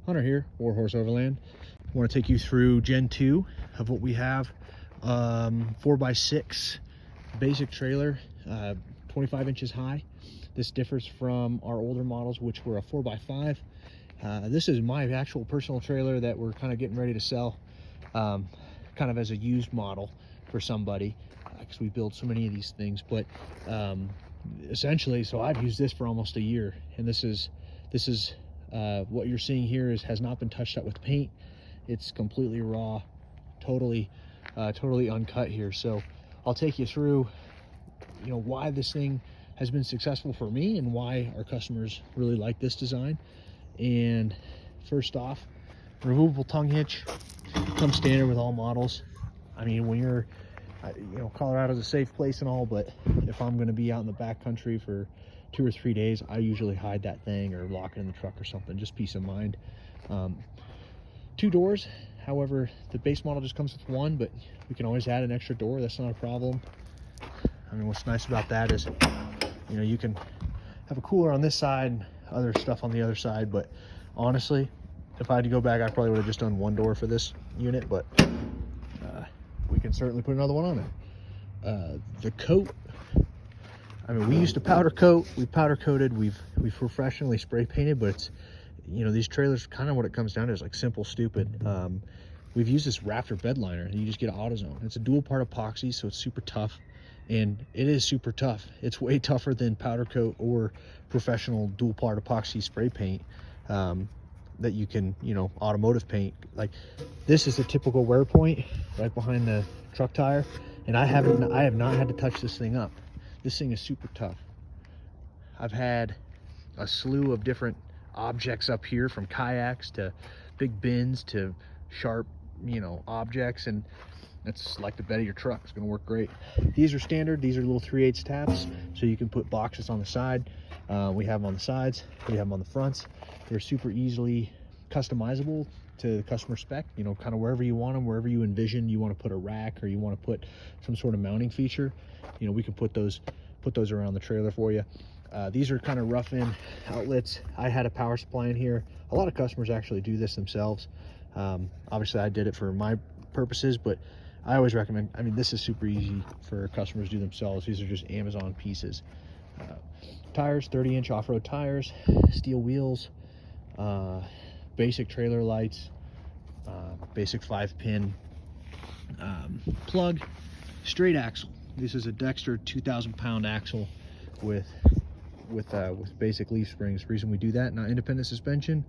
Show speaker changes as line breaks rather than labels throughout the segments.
Hunter here, Warhorse Overland. I want to take you through Gen 2 of what we have. 4x6 basic trailer, 25 inches high. This differs from our older models, which were a 4x5. This is my actual personal trailer that we're kind of getting ready to sell, kind of as a used model for somebody, because we build so many of these things. But essentially, so I've used this for almost a year, and this is what you're seeing here has not been touched up with paint. It's completely raw, totally uncut here. So I'll take you through, why this thing has been successful for me and why our customers really like this design. And first off, removable tongue hitch comes standard with all models. I mean, when you're, Colorado's a safe place and all, but if I'm going to be out in the backcountry for 2 or 3 days, I usually hide that thing or lock it in the truck or something, just peace of mind. 2 doors, however, the base model just comes with 1, but we can always add an extra door. That's not a problem. I mean, what's nice about that is, you can have a cooler on this side and other stuff on the other side. But honestly, if I had to go back, I probably would have just done 1 door for this unit, but we can certainly put another one on there. The coat, I mean, we used a powder coat. We powder coated. We've professionally spray painted, but it's, these trailers, kind of what it comes down to is like simple, stupid. We've used this rafter bed liner, and you just get AutoZone. It's a dual part epoxy, so it's super tough, and it is super tough. It's way tougher than powder coat or professional dual part epoxy spray paint that you can, automotive paint. Like, this is a typical wear point right behind the truck tire, and I have not had to touch this thing up. This thing is super tough. I've had a slew of different objects up here, from kayaks to big bins to sharp, objects, and it's like the bed of your truck. It's going to work great. These are standard. These are little 3/8 tabs, so you can put boxes on the side. We have them on the sides. We have them on the fronts. They're super easily customizable to the customer spec, kind of wherever you want them, wherever you envision you want to put a rack, or you want to put some sort of mounting feature. We can put those around the trailer for you. These are kind of rough-in outlets. I had a power supply in here. A lot of customers actually do this themselves. Obviously, I did it for my purposes, but I always recommend, this is super easy for customers to do themselves. These are just Amazon pieces. Tires, 30-inch off-road tires, steel wheels, basic trailer lights, basic 5-pin plug, straight axle. This is a Dexter 2,000-pound axle with basic leaf springs. The reason we do that, not independent suspension,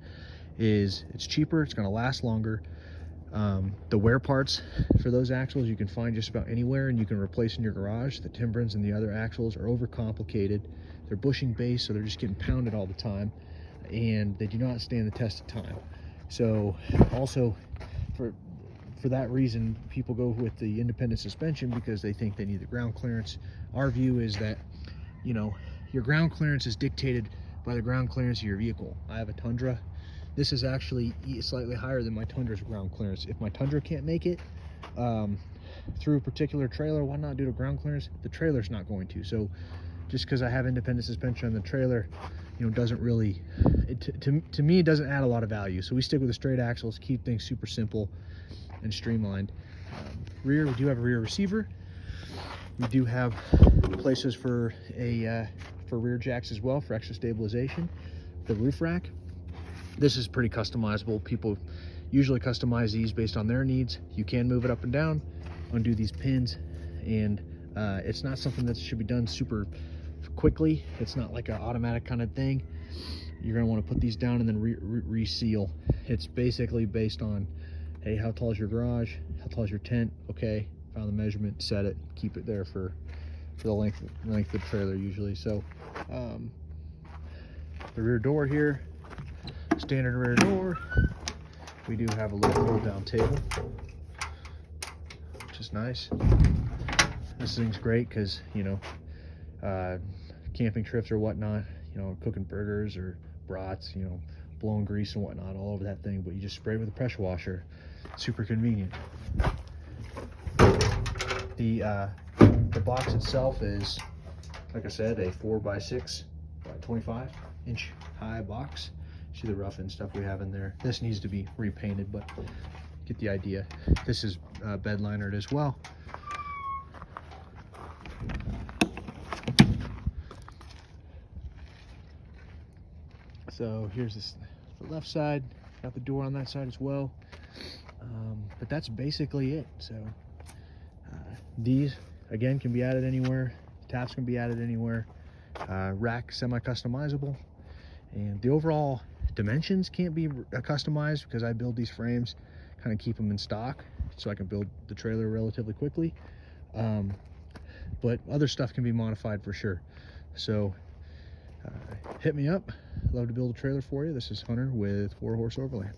is it's cheaper, it's going to last longer. The wear parts for those axles you can find just about anywhere, and you can replace in your garage. The Timbrens and the other axles are overcomplicated. They're bushing base, so they're just getting pounded all the time, and they do not stand the test of time. So also for that reason, people go with the independent suspension because they think they need the ground clearance. Our view is that, your ground clearance is dictated by the ground clearance of your vehicle. I have a Tundra. This is actually slightly higher than my Tundra's ground clearance. If my Tundra can't make it through a particular trailer, why not do the ground clearance? The trailer's not going to. So just because I have independent suspension on the trailer, doesn't really, to me, it doesn't add a lot of value. So we stick with the straight axles, keep things super simple and streamlined. Rear, we do have a rear receiver. We do have places for rear jacks as well, for extra stabilization. The roof rack, this is pretty customizable. People usually customize these based on their needs. You can move it up and down, undo these pins, and it's not something that should be done super quickly. It's not like an automatic kind of thing. You're going to want to put these down and then reseal. It's basically based on, hey, how tall is your garage? How tall is your tent? Okay, found the measurement, set it, keep it there for the length of the trailer usually. So the rear door here, standard rear door. We do have a little fold down table, which is nice. This thing's great because, camping trips or whatnot, cooking burgers or brats, blowing grease and whatnot all over that thing, but you just spray it with a pressure washer. Super convenient. The box itself is, like I said, a 4x6 by 25 inch high box. See the rough and stuff we have in there. This needs to be repainted, but get the idea. This is bed linered as well. So here's the left side. Got the door on that side as well. But that's basically it. So these again can be added anywhere. Taps can be added anywhere. Rack semi-customizable, and the overall dimensions can't be customized because I build these frames, kind of keep them in stock so I can build the trailer relatively quickly. But other stuff can be modified for sure. So hit me up. Love to build a trailer for you. This is Hunter with Warhorse Overland.